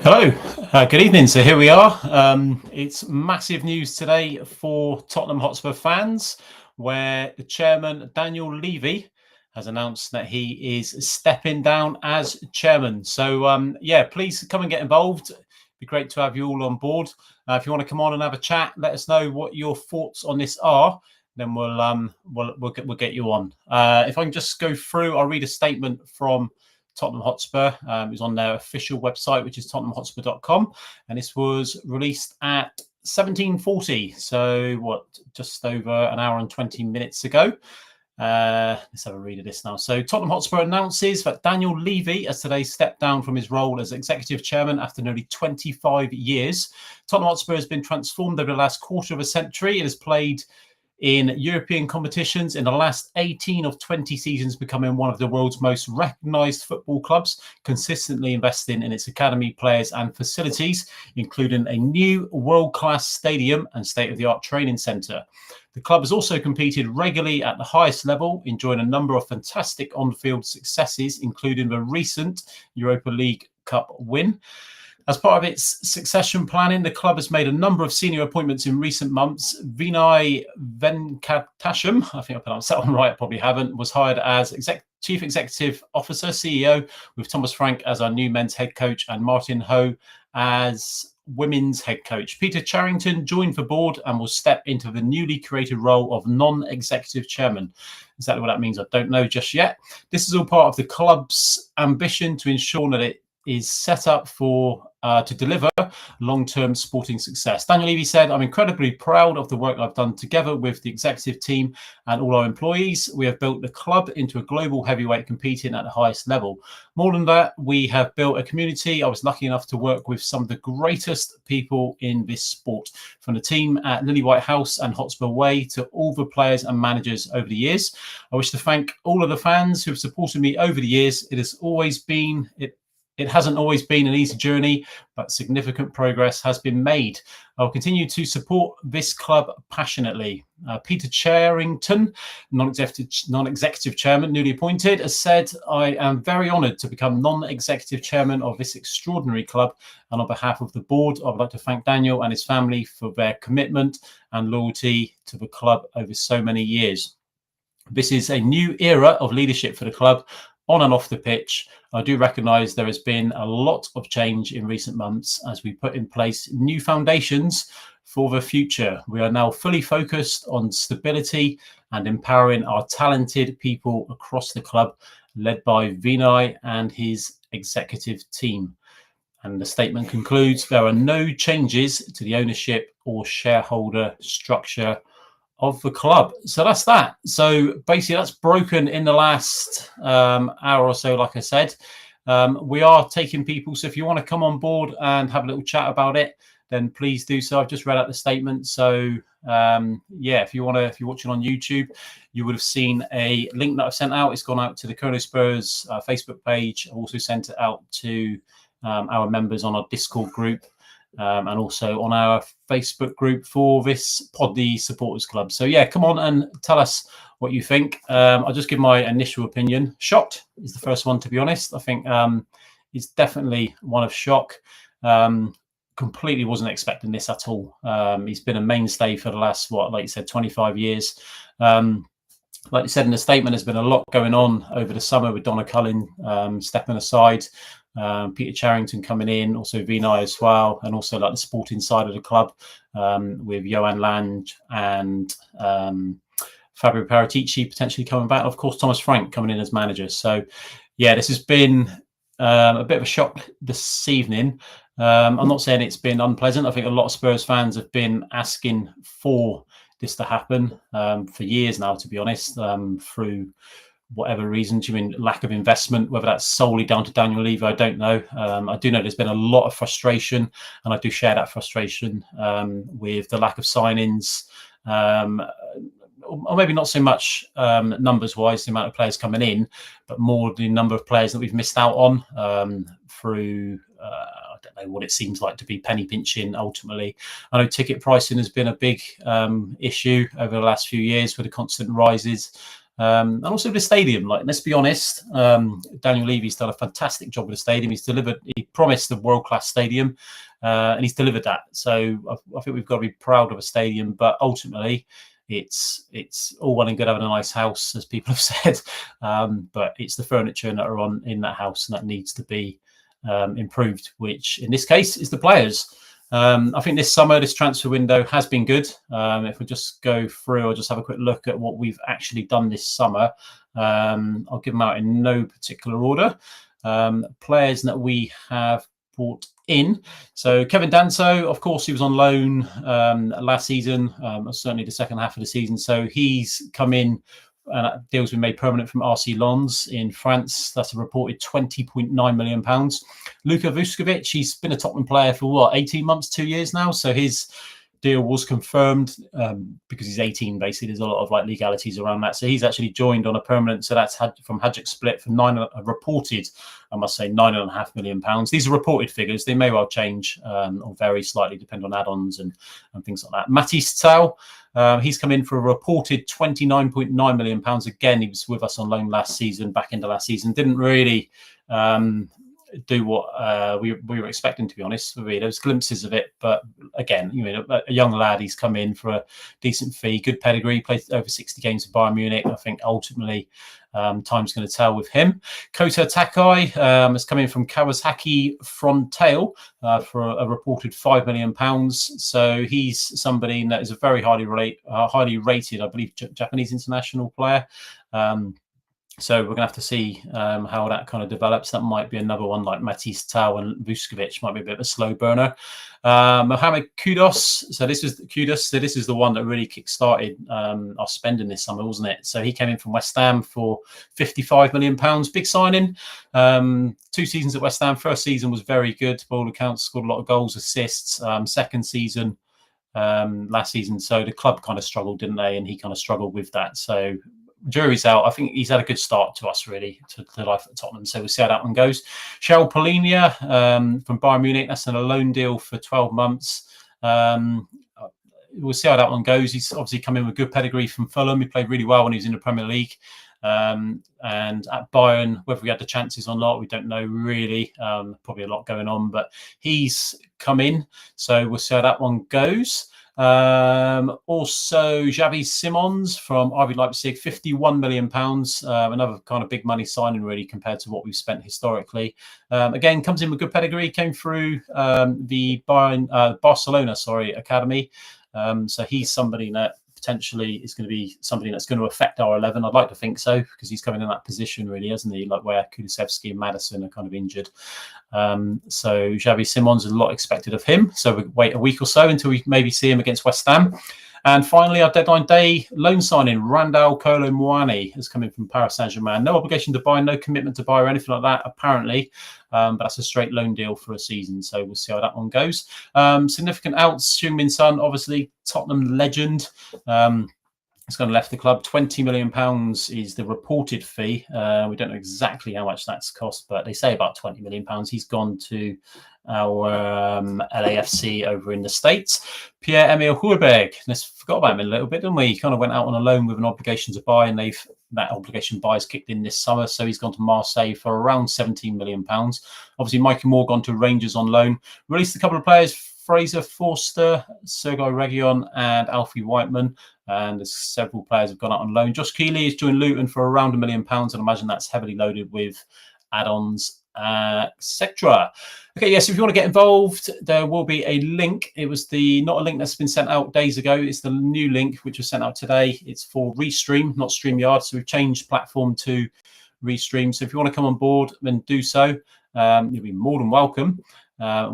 Hello, good evening. So here we are. It's massive news today for Tottenham Hotspur fans, where the chairman, Daniel Levy, has announced that he is stepping down as chairman. So, yeah, please come and get involved. It'd be great to have you all on board. If you want to come on and have a chat, let us know what your thoughts on this are. Then we'll get you on. If I can just go through, I'll read a statement from Tottenham Hotspur. It was on their official website, which is tottenhamhotspur.com, and this was released at 17:40, so just over an hour and 20 minutes ago. Let's have a read of this now. So Tottenham Hotspur announces that Daniel Levy has today stepped down from his role as executive chairman after nearly 25 years. Tottenham Hotspur has been transformed over the last quarter of a century. It has played in European competitions in the last 18 of 20 seasons, becoming one of the world's most recognised football clubs, consistently investing in its academy players and facilities, including a new world-class stadium and state-of-the-art training centre. The club has also competed regularly at the highest level, enjoying a number of fantastic on-field successes, including the recent Europa League Cup win. As part of its succession planning, the club has made a number of senior appointments in recent months. Vinay Venkatasham, I think I pronounced that one right, I probably haven't, was hired as Chief Executive Officer, CEO, with Thomas Frank as our new men's head coach and Martin Ho as women's head coach. Peter Charrington joined the board and will step into the newly created role of non-executive chairman. Exactly what that means, I don't know just yet. This is all part of the club's ambition to ensure that it is set up to deliver long-term sporting success. Daniel Levy said, "I'm incredibly proud of the work I've done together with the executive team and all our employees. We have built the club into a global heavyweight competing at the highest level. More than that, we have built a community. I was lucky enough to work with some of the greatest people in this sport, from the team at Lily White House and Hotspur Way to all the players and managers over the years. I wish to thank all of the fans who have supported me over the years. It hasn't always been an easy journey, but significant progress has been made. I'll continue to support this club passionately." Peter Charrington, non-executive chairman, newly appointed, has said, "I am very honoured to become non-executive chairman of this extraordinary club. And on behalf of the board, I would like to thank Daniel and his family for their commitment and loyalty to the club over so many years. This is a new era of leadership for the club, on and off the pitch. I do recognise there has been a lot of change in recent months as we put in place new foundations for the future. We are now fully focused on stability and empowering our talented people across the club, led by Vinay and his executive team." And the statement concludes, "There are no changes to the ownership or shareholder structure of the club." So that's that. So basically that's broken in the last hour or so. Like I said, we are taking people, so if you want to come on board and have a little chat about it, then please do so. I've just read out the statement. So yeah, if you're watching on YouTube, you would have seen a link that I've sent out. It's gone out to the Chrono Spurs Facebook page. I've also sent it out to our members on our Discord group, and also on our Facebook group for this pod, the Supporters Club. So yeah, come on and tell us what you think. I'll just give my initial opinion. Shocked is the first one, to be honest. I think it's definitely one of shock. completely wasn't expecting this at all. He's been a mainstay for the last, like you said, 25 years. Like you said in the statement, there's been a lot going on over the summer with Donna Cullen stepping aside, Peter Charrington coming in, also Vinay as well, and also like the sporting side of the club with Johan Lange and Fabio Paratici potentially coming back. And of course, Thomas Frank coming in as manager. So, yeah, this has been a bit of a shock this evening. I'm not saying it's been unpleasant. I think a lot of Spurs fans have been asking for this to happen for years now, to be honest, through whatever reasons. You mean lack of investment, whether that's solely down to Daniel Levy, I don't know. I do know there's been a lot of frustration, and I do share that frustration with the lack of signings. Or maybe not so much numbers-wise, the amount of players coming in, but more the number of players that we've missed out on through, I don't know what it seems like to be penny pinching ultimately. I know ticket pricing has been a big issue over the last few years with the constant rises. And also the stadium, like, let's be honest, Daniel Levy's done a fantastic job with the stadium. He promised a world-class stadium, and he's delivered that. So I think we've got to be proud of a stadium, but ultimately, it's all well and good having a nice house, as people have said, but it's the furniture that are in that house and that needs to be improved, which in this case is the players. I think this summer, this transfer window has been good. If we just go through, I'll just have a quick look at what we've actually done this summer. I'll give them out in no particular order. Players that we have brought in. So Kevin Danso, of course, he was on loan last season, certainly the second half of the season. So he's come in and deals been made permanent from RC Lens in France. That's a reported £20.9 million. Luka Vuskovic, he's been a Tottenham player for 18 months, 2 years now. So his deal was confirmed because he's 18. Basically, there's a lot of legalities around that. So he's actually joined on a permanent. So that's from Hajduk Split for reported, I must say, £9.5 million. These are reported figures. They may well change or vary slightly depending on add-ons and things like that. Matisse Tau, he's come in for a reported £29.9 million. Again, he was with us on loan back into last season. Didn't really do what we were expecting, to be honest. There was glimpses of it, but again, a young lad, he's come in for a decent fee, good pedigree, played over 60 games for Bayern Munich. I think ultimately time's going to tell with him. Kota Takai has come in from Kawasaki Frontale for a reported £5 million. So he's somebody that is a very highly rated, I believe, Japanese international player. So we're going to have to see how that kind of develops. That might be another one like Matisse Tau and Vuskovic, might be a bit of a slow burner. Mohamed Kudus. So this is the one that really kick-started our spending this summer, wasn't it? So he came in from West Ham for £55 million. Big signing. 2 seasons at West Ham. First season was very good. By all accounts, scored a lot of goals, assists. Second season, last season. So the club kind of struggled, didn't they? And he kind of struggled with that. So jury's out. I think he's had a good start to us, really, to life at Tottenham. So we'll see how that one goes. Cheryl Polinia from Bayern Munich. That's a loan deal for 12 months. We'll see how that one goes. He's obviously come in with good pedigree from Fulham. He played really well when he was in the Premier League. And at Bayern, whether we had the chances or not, we don't know really. Probably a lot going on, but he's come in. So we'll see how that one goes. Also, Xavi Simons from RB Leipzig, £51 million. Another kind of big money signing, really, compared to what we've spent historically. Again, comes in with good pedigree, came through the Barcelona academy. So he's somebody that potentially is going to be somebody that's going to affect our 11. I'd like to think so, because he's coming in that position, really, hasn't he? Like where Kulusevski and Maddison are kind of injured. So Xavi Simons, a lot expected of him. So we wait a week or so until we maybe see him against West Ham. And finally, our deadline day loan signing, Randall Kolo Muani, has come in from Paris Saint-Germain. No obligation to buy, no commitment to buy or anything like that, apparently. But that's a straight loan deal for a season. So we'll see how that one goes. Significant outs, Heung-min Son, obviously Tottenham legend. It's going to left the club. £20 million is the reported fee. We don't know exactly how much that's cost, but they say about £20 million. He's gone to our LAFC over in the States, Pierre-Emile Højbjerg. Let's forgot about him a little bit, didn't we? He kind of went out on a loan with an obligation to buy, and that obligation buy has kicked in this summer, so he's gone to Marseille for around £17 million. Obviously, Mikey Moore gone to Rangers on loan. Released a couple of players, Fraser Forster, Sergei Reguilon, and Alfie Whiteman. And there's several players have gone out on loan. Josh Keeley has joined Luton for around £1 million, and I imagine that's heavily loaded with add-ons, etc. Okay, yes, if you want to get involved, there will be a link. It was not a link that's been sent out days ago. It's the new link which was sent out today. It's for Restream, not StreamYard. So we've changed platform to Restream. So if you want to come on board, then do so. You'll be more than welcome.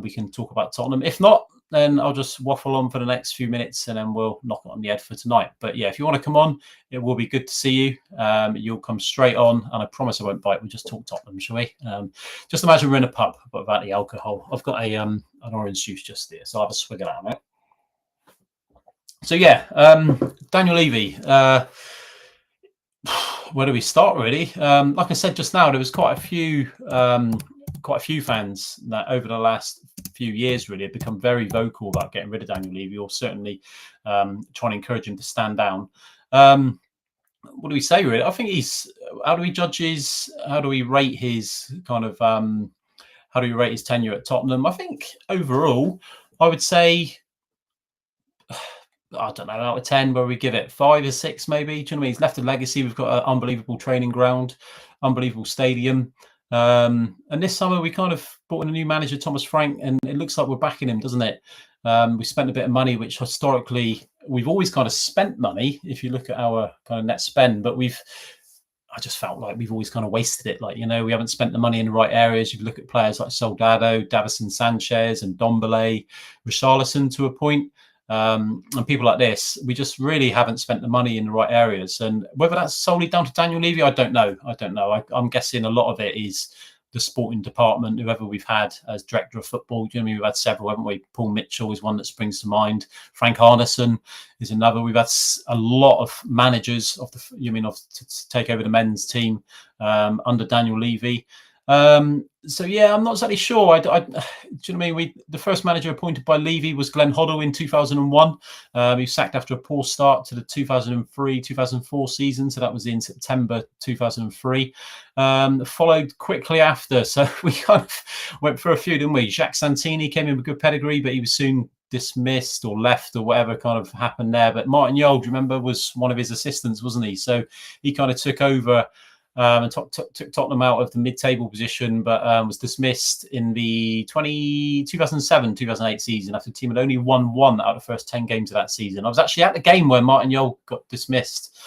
We can talk about Tottenham. If not, then I'll just waffle on for the next few minutes and then we'll knock it on the head for tonight. But yeah, if you want to come on, it will be good to see you. You'll come straight on, and I promise I won't bite. We'll just talk Tottenham, shall we? Just imagine we're in a pub, but without the alcohol. I've got an orange juice just there, so I'll have a swig of that, mate. So yeah, Daniel Levy. Where do we start, really? Like I said just now, there was quite a few fans that over the last few years really have become very vocal about getting rid of Daniel Levy, or certainly trying to encourage him to stand down. What do we say, really? I think how do we rate his tenure at Tottenham? I think overall, I would say, I don't know, out of 10, where we give it 5 or 6, maybe. Do you know what I mean? He's left a legacy. We've got an unbelievable training ground, unbelievable stadium. And this summer we kind of brought in a new manager, Thomas Frank, and it looks like we're backing him, doesn't it? We spent a bit of money, which historically we've always kind of spent money, if you look at our kind of net spend, but I just felt like we've always kind of wasted it. Like, we haven't spent the money in the right areas. You look at players like Soldado, Davison Sanchez, and Ndombele, Richarlison to a point. And people like this, we just really haven't spent the money in the right areas. And whether that's solely down to Daniel Levy, I don't know. I'm guessing a lot of it is the sporting department, whoever we've had as director of football. Do you know what I mean? We've had several, haven't we? Paul Mitchell is one that springs to mind. Frank Arneson is another. We've had a lot of managers to take over the men's team under Daniel Levy. So yeah, I'm not exactly sure. Do you know what I mean? The first manager appointed by Levy was Glenn Hoddle in 2001. He was sacked after a poor start to the 2003-2004 season. So that was in September 2003. Followed quickly after. So we kind of went for a few, didn't we? Jacques Santini came in with good pedigree, but he was soon dismissed or left or whatever kind of happened there. But Martin Jol, do you remember, was one of his assistants, wasn't he? So he kind of took over and took Tottenham out of the mid-table position, but was dismissed in the 2007-2008 season after the team had only won 1 out of the first 10 games of that season. I was actually at the game where Martin Jol got dismissed.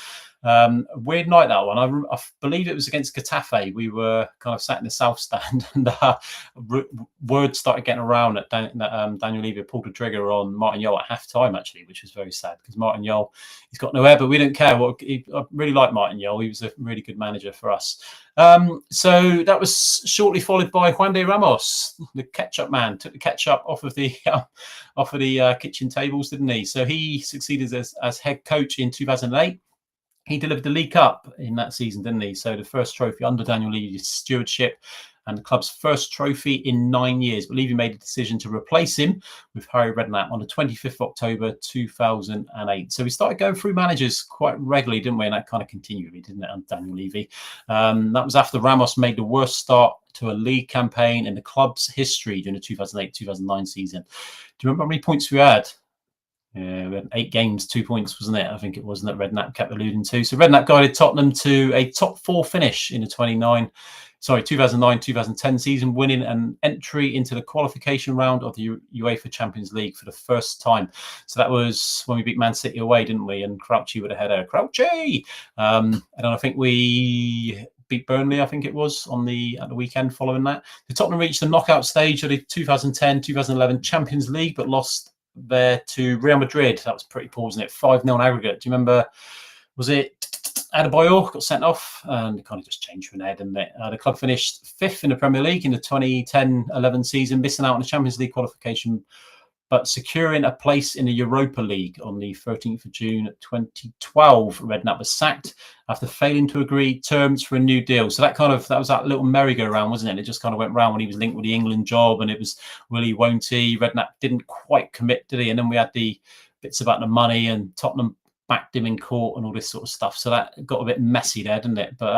Weird night, that one. I believe it was against Getafe. We were kind of sat in the south stand, and word started getting around that Daniel Levy pulled the trigger on Martin Jol at half-time, actually, which was very sad because Martin Jol, he's got nowhere, but we don't care. I really like Martin Jol. He was a really good manager for us. So that was shortly followed by Juan de Ramos, the ketchup man. Took the ketchup off of the kitchen tables, didn't he? So he succeeded as head coach in 2008. He delivered the League Cup in that season, didn't he? So the first trophy under Daniel Levy's stewardship, and the club's first trophy in 9 years. But Levy made a decision to replace him with Harry Redknapp on the 25th of October 2008. So we started going through managers quite regularly, didn't we? And that kind of continued, didn't it, under Daniel Levy? That was after Ramos made the worst start to a league campaign in the club's history during the 2008-2009 season. Do you remember how many points we had? Yeah, we had 8 games, 2 points, wasn't it? I think it was, that Redknapp kept alluding to. So Redknapp guided Tottenham to a top 4 finish in the 2009-2010 season, winning an entry into the qualification round of the UEFA Champions League for the first time. So that was when we beat Man City away, didn't we? And Crouchy with a header. Crouchy! And I think we beat Burnley, I think it was, at the weekend following that. The Tottenham reached the knockout stage of the 2010-2011 Champions League, but lost there to Real Madrid. That was pretty poor, wasn't it? 5-0 aggregate. Do you remember? Was it Adebayor got sent off, and it kind of just changed from there, didn't it? The club finished 5th in the Premier League in the 2010-11 season, missing out on the Champions League qualification but securing a place in the Europa League on the 13th of June 2012. Redknapp was sacked after failing to agree terms for a new deal. So that was that little merry-go-round, wasn't it? It just kind of went round when he was linked with the England job, and it was will he, won't he? Redknapp didn't quite commit, did he? And then we had the bits about the money, and Tottenham backed him in court and all this sort of stuff. So that got a bit messy there, didn't it? But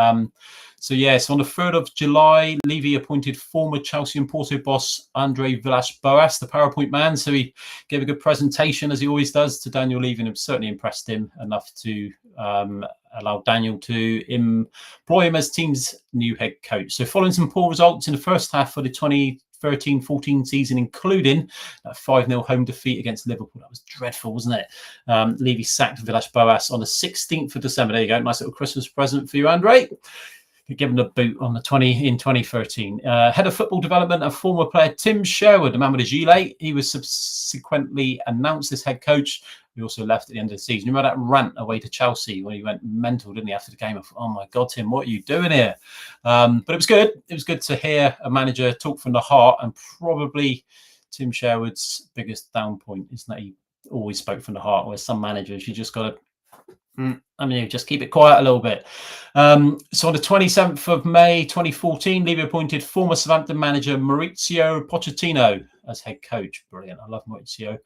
so on the 3rd of July, Levy appointed former Chelsea and Porto boss Andre Villas-Boas, the PowerPoint man. So he gave a good presentation, as he always does, to Daniel Levy, and it certainly impressed him enough to allow Daniel to employ him as team's new head coach. So following some poor results in the first half of the 2013-14 season, including that 5-0 home defeat against Liverpool. That was dreadful, wasn't it? Levy sacked Villas-Boas on the 16th of December. There you go. Nice little Christmas present for you, Andre. Given the boot on the 2013. Head of football development and former player Tim Sherwood, the man with the gilet, he was subsequently announced as head coach. He also left at the end of the season. You remember that rant away to Chelsea when he went mental, didn't he, after the game? I thought, oh my God, Tim, what are you doing here? But it was good. It was good to hear a manager talk from the heart, and probably Tim Sherwood's biggest down point is that he always spoke from the heart, where some managers, you just got to just keep it quiet a little bit. So on the 27th of May 2014, Levy appointed former Southampton manager Mauricio Pochettino as head coach. Brilliant. I love Mauricio.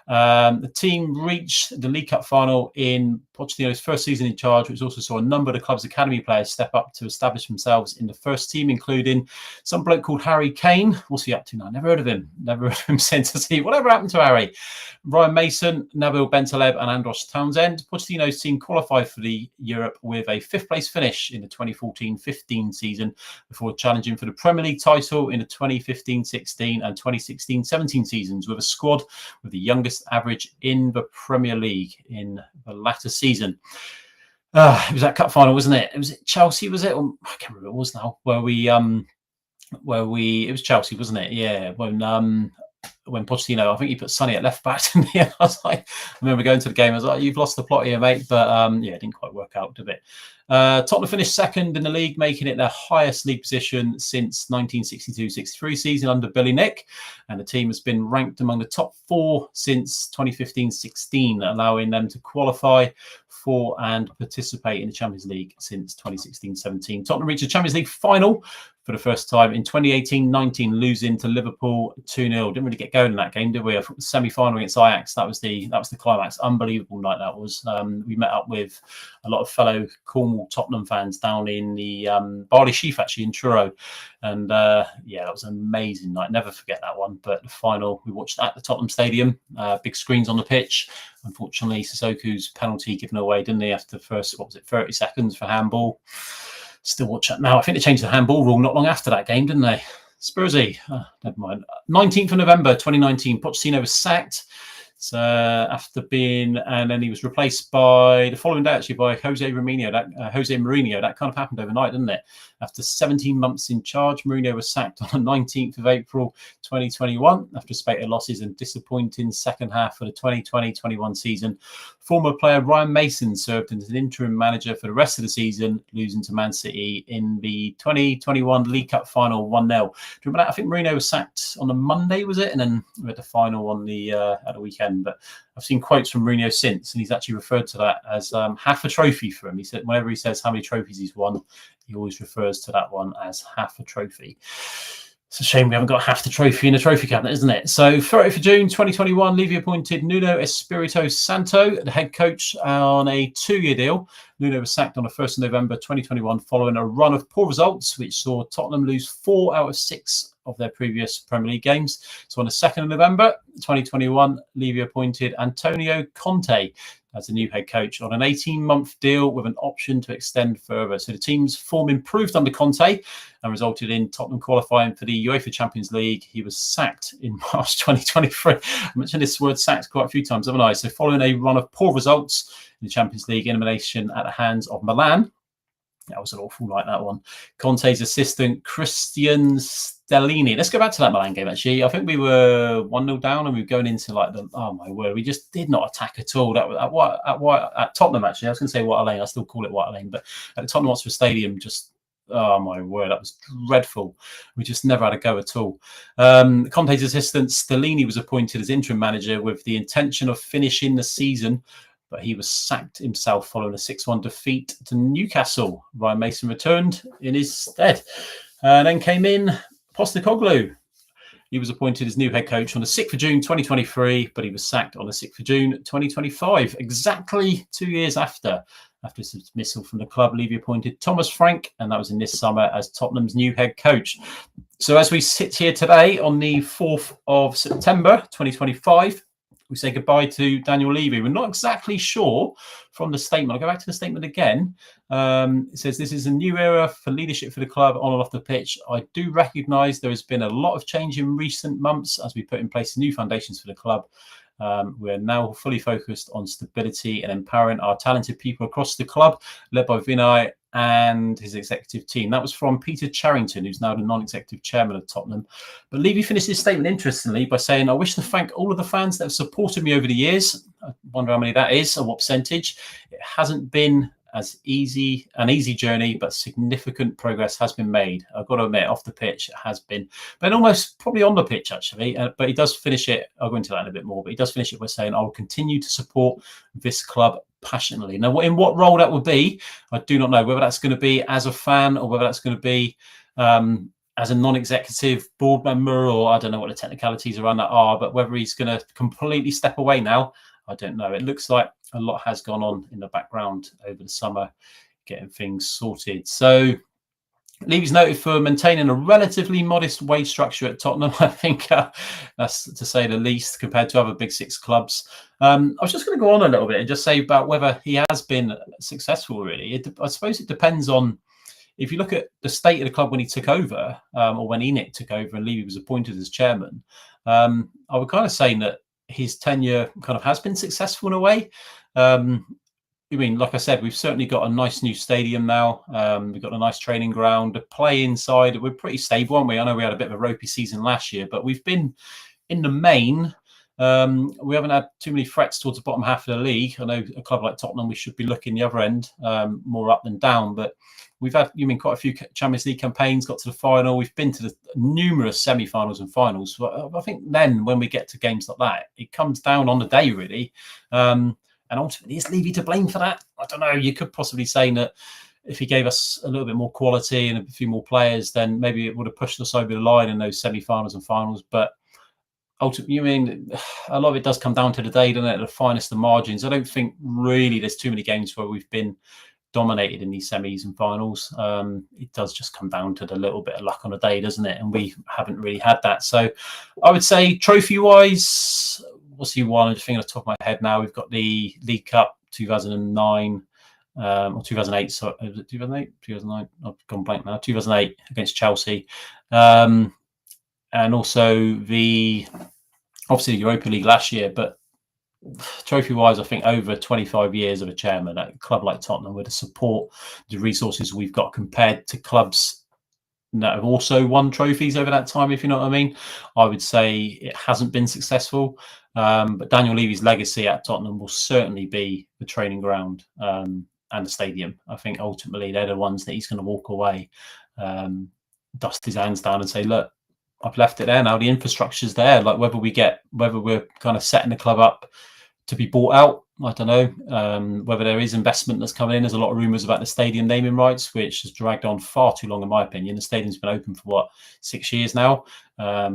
The team reached the League Cup final in Pochettino's first season in charge, which also saw a number of the club's academy players step up to establish themselves in the first team, including some bloke called Harry Kane. What's he up to now? Never heard of him. Never heard of him since. To see whatever happened to Harry. Ryan Mason, Nabil Bentaleb and Andros Townsend. Pochettino's team qualified for the Europe with a 5th place finish in the 2014-15 season before challenging for the Premier League title in the 2015-16 and 2016-17 seasons, with a squad with the youngest average in the Premier League in the latter season. It was that cup final, wasn't it? Was it Chelsea? Was it? I can't remember what it was now. It was Chelsea, wasn't it? Yeah. When Pochettino, I think he put Sonny at left back to me. I was like, I remember going to the game. I was like, "You've lost the plot here, mate." But it didn't quite work out, did it? Tottenham finished second in the league, making it their highest league position since 1962-63 season under Billy Nick, and the team has been ranked among the top 4 since 2015-16, allowing them to qualify for and participate in the Champions League since 2016-17. Tottenham reached the Champions League final for the first time in 2018-19, losing to Liverpool 2-0. Didn't really get going in that game, did we? Semi-final against Ajax. That was the climax. Unbelievable night that was. We met up with a lot of fellow Cornwall Tottenham fans down in the Barley Sheaf, actually, in Truro. And that was an amazing night. Never forget that one. But the final, we watched at the Tottenham Stadium. Big screens on the pitch. Unfortunately, Sissoko's penalty given away, didn't he, after the first, 30 seconds for handball. Still watch that now. I think they changed the handball rule not long after that game, didn't they? Spursy. Never mind. 19th of November 2019, Pochettino was sacked. So and then he was replaced by the following day, actually, by Jose Mourinho. That kind of happened overnight, didn't it? After 17 months in charge, Mourinho was sacked on the 19th of April 2021 after a spate of losses and disappointing second half of the 2020-21 season. Former player Ryan Mason served as an interim manager for the rest of the season, losing to Man City in the 2021 League Cup final 1-0. Do you remember that? I think Mourinho was sacked on the Monday, was it? And then we had the final on the at the weekend. But I've seen quotes from Mourinho since, and he's actually referred to that as half a trophy for him. He said whenever he says how many trophies he's won, he always refers to that one as half a trophy. It's a shame we haven't got half the trophy in the trophy cabinet, isn't it? So 30th of June 2021, Levy appointed Nuno Espirito Santo, the head coach, on a 2-year deal. Nuno was sacked on the 1st of November 2021 following a run of poor results, which saw Tottenham lose 4 out of 6 of their previous Premier League games. So on the 2nd of November 2021, Levy appointed Antonio Conte as the new head coach on an 18-month deal with an option to extend further. So the team's form improved under Conte and resulted in Tottenham qualifying for the UEFA Champions League. He was sacked in March 2023. I mentioned this word sacked quite a few times, haven't I? So following a run of poor results in the Champions League, elimination at the hands of Milan. That was an awful night, that one. Conte's assistant, Christian Stellini. Let's go back to that Milan game, actually. I think we were 1-0 down and we were going into oh my word, we just did not attack at all. That was at Tottenham, actually. I was going to say White Lane. I still call it White Lane. But at the Tottenham Hotspur Stadium, just Oh my word, that was dreadful. We just never had a go at all. Conte's assistant Stellini was appointed as interim manager with the intention of finishing the season, but he was sacked himself following a 6-1 defeat to Newcastle. Ryan Mason returned in his stead. Then came in Postecoglou. He was appointed as new head coach on the 6th of June 2023, but he was sacked on the 6th of June 2025, exactly 2 years after. After his dismissal from the club, Levy appointed Thomas Frank, and that was in this summer, as Tottenham's new head coach. So as we sit here today on the 4th of September 2025, we say goodbye to Daniel Levy. We're not exactly sure from the statement. I'll go back to the statement again. It says, this is a new era for leadership for the club on and off the pitch. I do recognise there has been a lot of change in recent months as we put in place new foundations for the club. We're now fully focused on stability and empowering our talented people across the club, led by Vinay and his executive team. That was from Peter Charrington, who's now the non-executive chairman of Tottenham. But Levy finished his statement interestingly by saying, I wish to thank all of the fans that have supported me over the years. I wonder how many that is and what percentage. It hasn't been an easy journey, but significant progress has been made. I've got to admit, off the pitch, it has been, but almost probably on the pitch, actually. But he does finish it, I'll go into that in a bit more, but he does finish it by saying, I will continue to support this club passionately. Now, in what role that will be, I do not know, whether that's going to be as a fan or whether that's going to be as a non-executive board member, or I don't know what the technicalities around that are, but whether he's going to completely step away now, I don't know. It looks like a lot has gone on in the background over the summer, getting things sorted. So Levy's noted for maintaining a relatively modest wage structure at Tottenham. I think that's to say the least compared to other Big Six clubs. I was just going to go on a little bit and just say about whether he has been successful, really. I suppose it depends on, if you look at the state of the club when he took over, or when Enoch took over and Levy was appointed as chairman, I would kind of say that his tenure kind of has been successful in a way. I mean, like I said, we've certainly got a nice new stadium now. We've got a nice training ground. The play inside, we're pretty stable, aren't we? I know we had a bit of a ropey season last year, but we've been, in the main, we haven't had too many threats towards the bottom half of the league. I know a club like Tottenham, we should be looking the other end, more up than down, but we've had, quite a few Champions League campaigns, got to the final. We've been to the numerous semi-finals and finals. So I think then when we get to games like that, it comes down on the day, really. And ultimately, is Levy to blame for that? I don't know. You could possibly say that if he gave us a little bit more quality and a few more players, then maybe it would have pushed us over the line in those semi-finals and finals. But ultimately, a lot of it does come down to the day, doesn't it? The finest of margins. I don't think really there's too many games where we've been dominated in these semis and finals. It does just come down to the little bit of luck on a day, doesn't it? And we haven't really had that. So I would say trophy-wise, what's he won? I'm just thinking off the top of my head now. We've got the League Cup 2009 or 2008. So 2008, 2009. I've gone blank now. 2008 against Chelsea, and also obviously the Europa League last year. But trophy-wise, I think over 25 years of a chairman at a club like Tottenham, with the support, the resources we've got compared to clubs that have also won trophies over that time, if you know what I mean, I would say it hasn't been successful. But Daniel Levy's legacy at Tottenham will certainly be the training ground and the stadium. I think ultimately they're the ones that he's going to walk away, dust his hands down and say, look, I've left it there now. The infrastructure's there. Like whether we're kind of setting the club up to be bought out, I don't know. Whether there is investment that's coming in. There's a lot of rumours about the stadium naming rights, which has dragged on far too long, in my opinion. The stadium's been open for 6 years now. A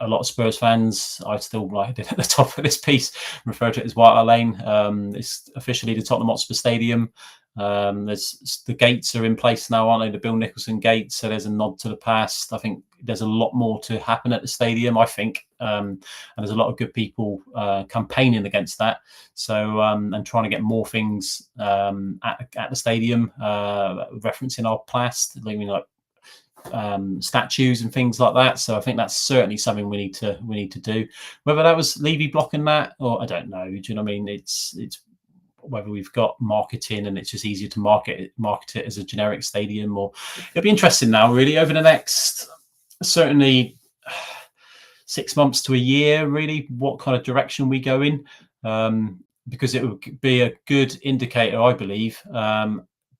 lot of Spurs fans, I still, like I did at the top of this piece, refer to it as White Hart Lane. It's officially the Tottenham Hotspur Stadium. The gates are in place now, aren't they? The Bill Nicholson gates. So there's a nod to the past. I think there's a lot more to happen at the stadium, I think. And there's a lot of good people campaigning against that. So, and trying to get more things at the stadium, referencing our past, statues and things like that. So I think that's certainly something we need to do. Whether that was Levy blocking that, or I don't know. Do you know what I mean? It's whether we've got marketing and it's just easier to market it as a generic stadium, or it'll be interesting now, really, over the next certainly 6 months to a year, really, what kind of direction we go in, because it would be a good indicator, I believe,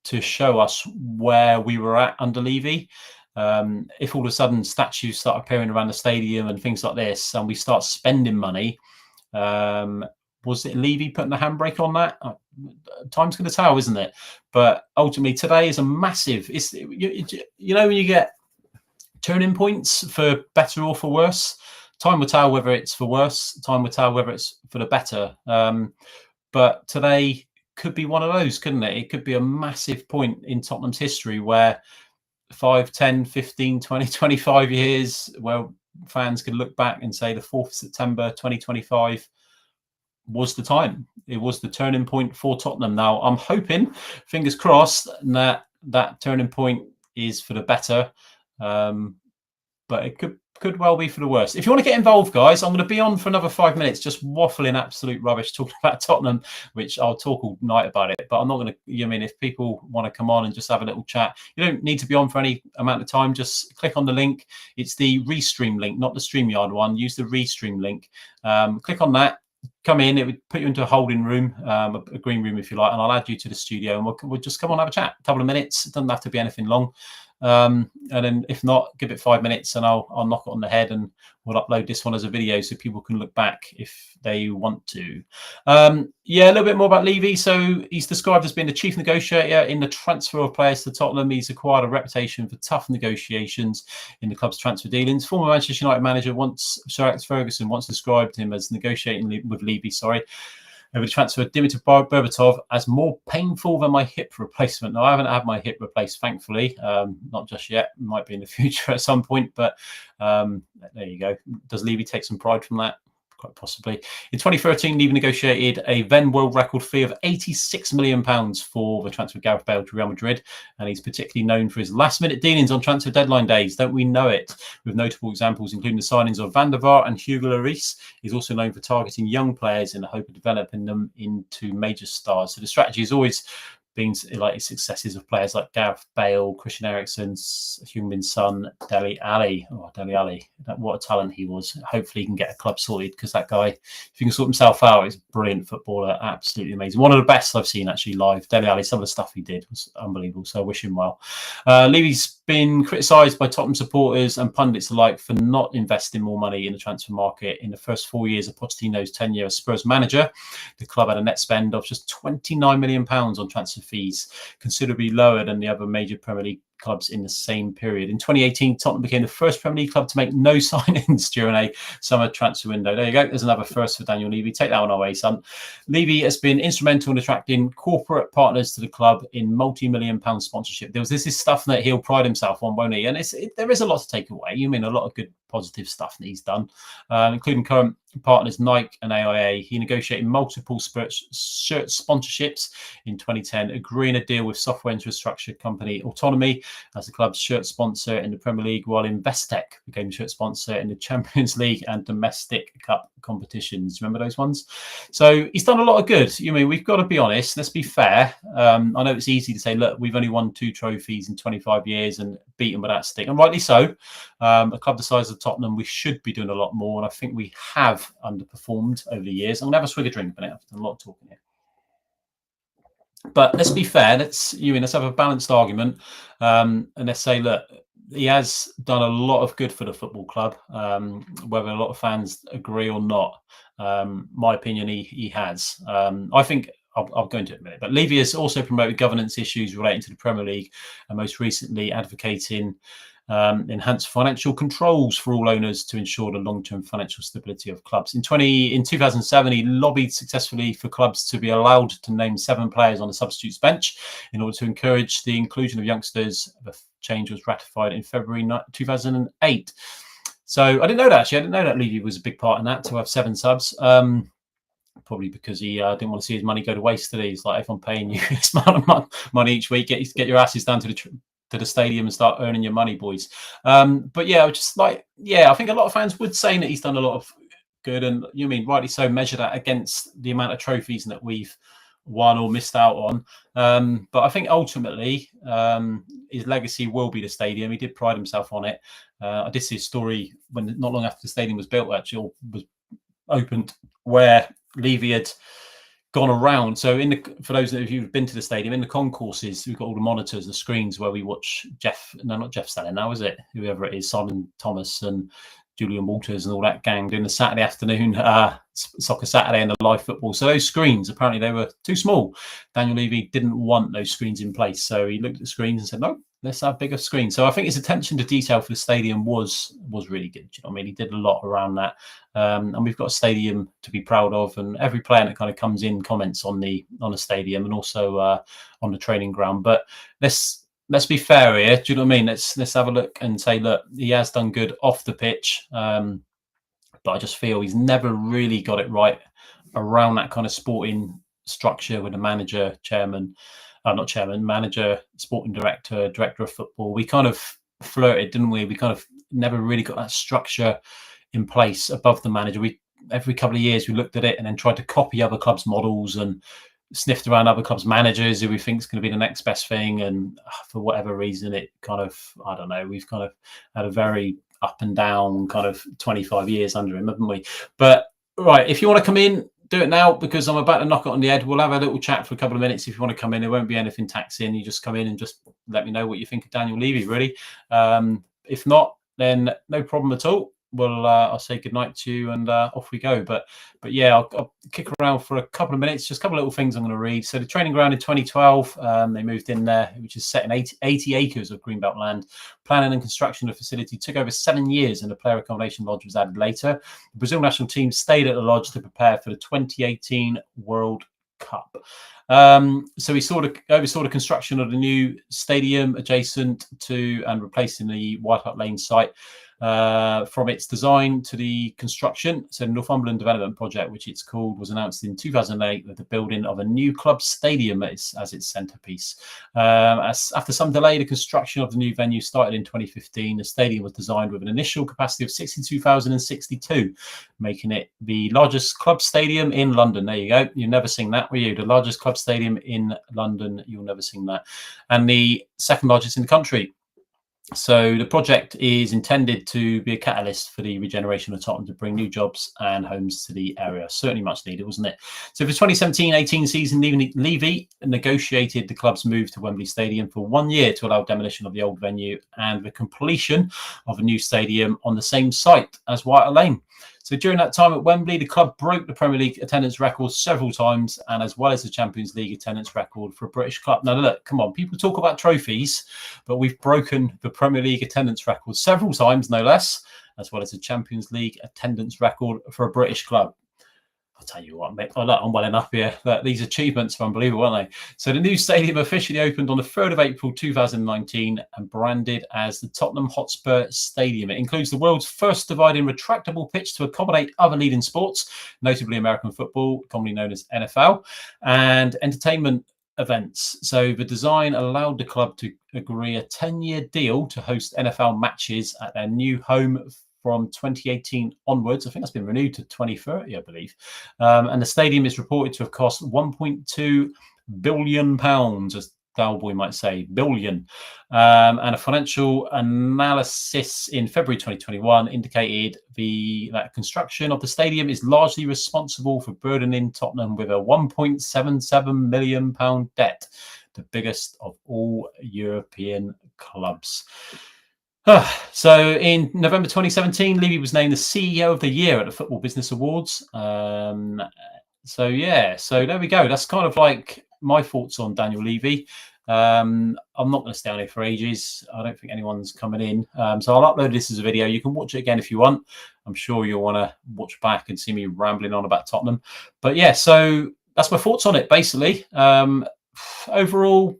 to show us where we were at under Levy. If all of a sudden statues start appearing around the stadium and things like this, and we start spending money, was it Levy putting the handbrake on that? Time's going to tell, isn't it? But ultimately, today is a massive. You know, when you get turning points for better or for worse, time will tell whether it's for worse. Time will tell whether it's for the better. But today could be one of those, couldn't it? It could be a massive point in Tottenham's history where 5, 10, 15, 20, 25 years, where fans can look back and say the 4th of September 2025 was the time. It was the turning point for Tottenham. Now, I'm hoping, fingers crossed, that that turning point is for the better. But it could well be for the worst. If you want to get involved, guys, I'm going to be on for another 5 minutes, just waffling absolute rubbish, talking about Tottenham, which I'll talk all night about it. But I'm not going to, you know, I mean, if people want to come on and just have a little chat, you don't need to be on for any amount of time. Just click on the link. It's the Restream link, not the StreamYard one. Use the Restream link. Click on that. Come in. It would put you into a holding room, a green room if you like, and I'll add you to the studio, and we'll just come on and have a chat. A couple of minutes. It doesn't have to be anything long. And then if not, give it 5 minutes and I'll knock it on the head, and we'll upload this one as a video so people can look back if they want to. Yeah, a little bit more about Levy. So he's described as being the chief negotiator in the transfer of players to Tottenham. He's acquired a reputation for tough negotiations in the club's transfer dealings. Former Manchester United manager Sir Alex Ferguson once described him as negotiating with Levy, over the transfer of Dimitar Berbatov as more painful than my hip replacement. Now, I haven't had my hip replaced, thankfully, not just yet. Might be in the future at some point, but there you go. Does Levy take some pride from that? Quite possibly. In 2013, Levy negotiated a then world record fee of £86 million for the transfer of Gareth Bale to Real Madrid, and he's particularly known for his last-minute dealings on transfer deadline days. Don't we know it? With notable examples including the signings of Van der Vaart and Hugo Lloris. He's also known for targeting young players in the hope of developing them into major stars. So the strategy has always been like successes of players like Gareth Bale, Christian Eriksen, Heung-min Son, Dele Alli. Oh, Dele Alli, what a talent he was. Hopefully he can get a club sorted, because that guy, if he can sort himself out, is a brilliant footballer, absolutely amazing. One of the best I've seen actually live. Dele Alli, some of the stuff he did was unbelievable, so I wish him well. Levy's been criticised by Tottenham supporters and pundits alike for not investing more money in the transfer market. In the first 4 years of Pochettino's tenure as Spurs manager, the club had a net spend of just £29 million on transfer fees, considerably lower than the other major Premier League clubs in the same period. In 2018, Tottenham became the first Premier League club to make no signings during a summer transfer window. There you go. There's another first for Daniel Levy. Take that one away, son. Levy has been instrumental in attracting corporate partners to the club in multi-million-pound sponsorship deals. This is stuff that he'll pride himself on, won't he? And there is a lot to take away. You mean a lot of good positive stuff that he's done, including current partners Nike and AIA. He negotiated multiple shirt sponsorships in 2010, agreeing a deal with software infrastructure company Autonomy as the club's shirt sponsor in the Premier League, while Investec became shirt sponsor in the Champions League and domestic cup competitions. Remember those ones? So he's done a lot of good. You mean, we've got to be honest, let's be fair. I know it's easy to say, look, we've only won 2 trophies in 25 years and beaten without stick, and rightly so. A club the size of Tottenham, we should be doing a lot more, and I think we have underperformed over the years. I'm gonna have a swig of drink, but I've done a lot of talking here. But let's be fair. Let's have a balanced argument, and let's say, look, he has done a lot of good for the football club. Whether a lot of fans agree or not, my opinion, he has. I think I'll go into it in a minute. But Levy has also promoted governance issues relating to the Premier League, and most recently advocating enhanced financial controls for all owners to ensure the long-term financial stability of clubs. In 2007, he lobbied successfully for clubs to be allowed to name 7 players on the substitutes bench in order to encourage the inclusion of youngsters. The change was ratified in February 2008. So I didn't know that, actually. I didn't know that Levy was a big part in that, to have 7 subs. Probably because he didn't want to see his money go to waste today. He's like, if I'm paying you this amount of money each week, get your asses down to the stadium and start earning your money, boys. But yeah, just like, I think a lot of fans would say that he's done a lot of good, and you mean rightly so. Measure that against the amount of trophies that we've won or missed out on. But I think ultimately his legacy will be the stadium. He did pride himself on it. I did see a story when not long after the stadium was built, actually, or was opened, where Levy had gone around. So for those of you who've been to the stadium, in the concourses, we've got all the monitors, the screens where we watch not Jeff Stanley now, is it? Whoever it is, Simon Thomas and Julian Walters and all that gang doing the Saturday afternoon Soccer Saturday and the live football. So those screens, apparently they were too small. Daniel Levy didn't want those screens in place. So he looked at the screens and said, no, let's have bigger screens. So I think his attention to detail for the stadium was really good. You know what I mean? He did a lot around that. And we've got a stadium to be proud of. And every player that kind of comes in comments on the stadium and also on the training ground. But let's be fair here. Do you know what I mean? Let's have a look and say, look, he has done good off the pitch. But I just feel he's never really got it right around that kind of sporting structure with the manager, manager, sporting director, director of football. We kind of flirted, didn't we? We kind of never really got that structure in place above the manager. We every couple of years we looked at it and then tried to copy other clubs' models and sniffed around other clubs' managers who we think is going to be the next best thing. And for whatever reason, it kind of, I don't know, we've kind of had a very up and down kind of 25 years under him, haven't we? But right, if you want to come in, do it now, because I'm about to knock it on the head. We'll have a little chat for a couple of minutes. If you want to come in, there won't be anything taxing. You just come in and just let me know what you think of Daniel Levy, really. If not, then no problem at all. Well, I'll say goodnight to you and off we go. But yeah, I'll kick around for a couple of minutes. Just a couple of little things I'm going to read. So the training ground in 2012, they moved in there, which is set in 80 acres of greenbelt land. Planning and construction of the facility took over 7 years, and the player accommodation lodge was added later. The Brazil national team stayed at the lodge to prepare for the 2018 World Cup. So he oversaw the construction of the new stadium adjacent to and replacing the White Hart Lane site. From its design to the construction. So the Northumberland Development Project, which it's called, was announced in 2008 with the building of a new club stadium as its centrepiece. After some delay, the construction of the new venue started in 2015. The stadium was designed with an initial capacity of 62,062, making it the largest club stadium in London. There you go. You've never seen that, will you? The largest club stadium in London. You'll never seen that. And the second largest in the country. So the project is intended to be a catalyst for the regeneration of Tottenham, to bring new jobs and homes to the area. Certainly much needed, wasn't it? So for the 2017-18 season, Levy negotiated the club's move to Wembley Stadium for 1 year to allow demolition of the old venue and the completion of a new stadium on the same site as White Hart Lane. So during that time at Wembley, the club broke the Premier League attendance record several times, and as well as the Champions League attendance record for a British club. Now, look, come on, people talk about trophies, but we've broken the Premier League attendance record several times, no less, as well as the Champions League attendance record for a British club. I'll tell you what, mate, I'm well enough here. These achievements are unbelievable, aren't they? So the new stadium officially opened on the 3rd of April 2019 and branded as the Tottenham Hotspur Stadium. It includes the world's first dividing retractable pitch to accommodate other leading sports, notably American football, commonly known as NFL, and entertainment events. So the design allowed the club to agree a 10-year deal to host NFL matches at their new home from 2018 onwards. I think that's been renewed to 2030, I believe. And the stadium is reported to have cost £1.2 billion, as Dalboy might say, billion. And a financial analysis in February 2021 indicated that construction of the stadium is largely responsible for burdening Tottenham with a £1.77 million debt, the biggest of all European clubs. So in November 2017, Levy was named the CEO of the Year at the Football Business Awards. So there we go. That's kind of like my thoughts on Daniel Levy. I'm not going to stay on here for ages. I don't think anyone's coming in. So I'll upload this as a video. You can watch it again if you want. I'm sure you'll want to watch back and see me rambling on about Tottenham. But yeah, so that's my thoughts on it, basically. Overall,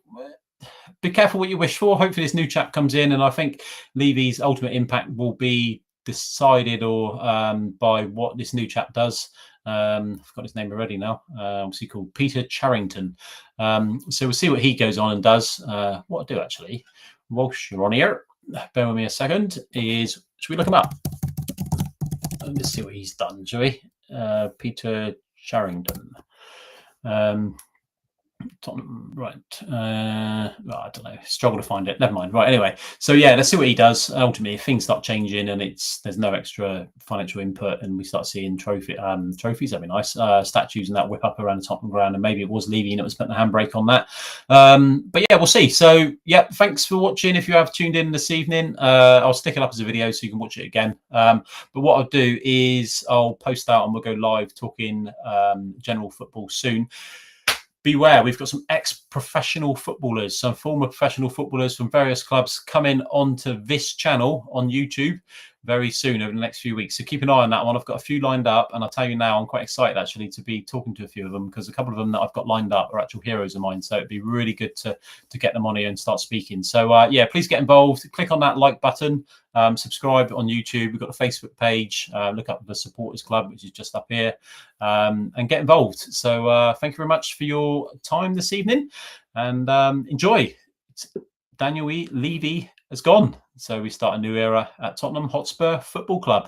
be careful what you wish for. Hopefully this new chap comes in, and I think Levy's ultimate impact will be decided by what this new chap does. I've got his name already now. What's he called? Peter Charrington. So we'll see what he goes on and does. What I'll do, actually, whilst you're on here, bear with me a second, should we look him up? Let's see what he's done, shall we? Peter Charrington. Tottenham, right. I don't know. Struggle to find it. Never mind. Right. Anyway, so yeah, let's see what he does. Ultimately, if things start changing and there's no extra financial input, and we start seeing trophies, that'd be nice. Statues and that whip up around the Tottenham ground, and maybe it was Levy and it was putting the handbrake on that. But yeah, we'll see. So yeah, thanks for watching. If you have tuned in this evening, I'll stick it up as a video so you can watch it again. But what I'll do is I'll post out and we'll go live talking general football soon. Beware, we've got some ex-professional footballers, some former professional footballers from various clubs coming onto this channel on YouTube very soon over the next few weeks. So keep an eye on that one. I've got a few lined up, and I'll tell you now, I'm quite excited actually to be talking to a few of them, because a couple of them that I've got lined up are actual heroes of mine. So it'd be really good to get them on here and start speaking. So yeah, please get involved. Click on that like button. Subscribe on YouTube. We've got a Facebook page. Look up the Supporters Club, which is just up here, and get involved. So thank you very much for your time this evening, and enjoy. Daniel Levy has gone, so we start a new era at Tottenham Hotspur Football Club.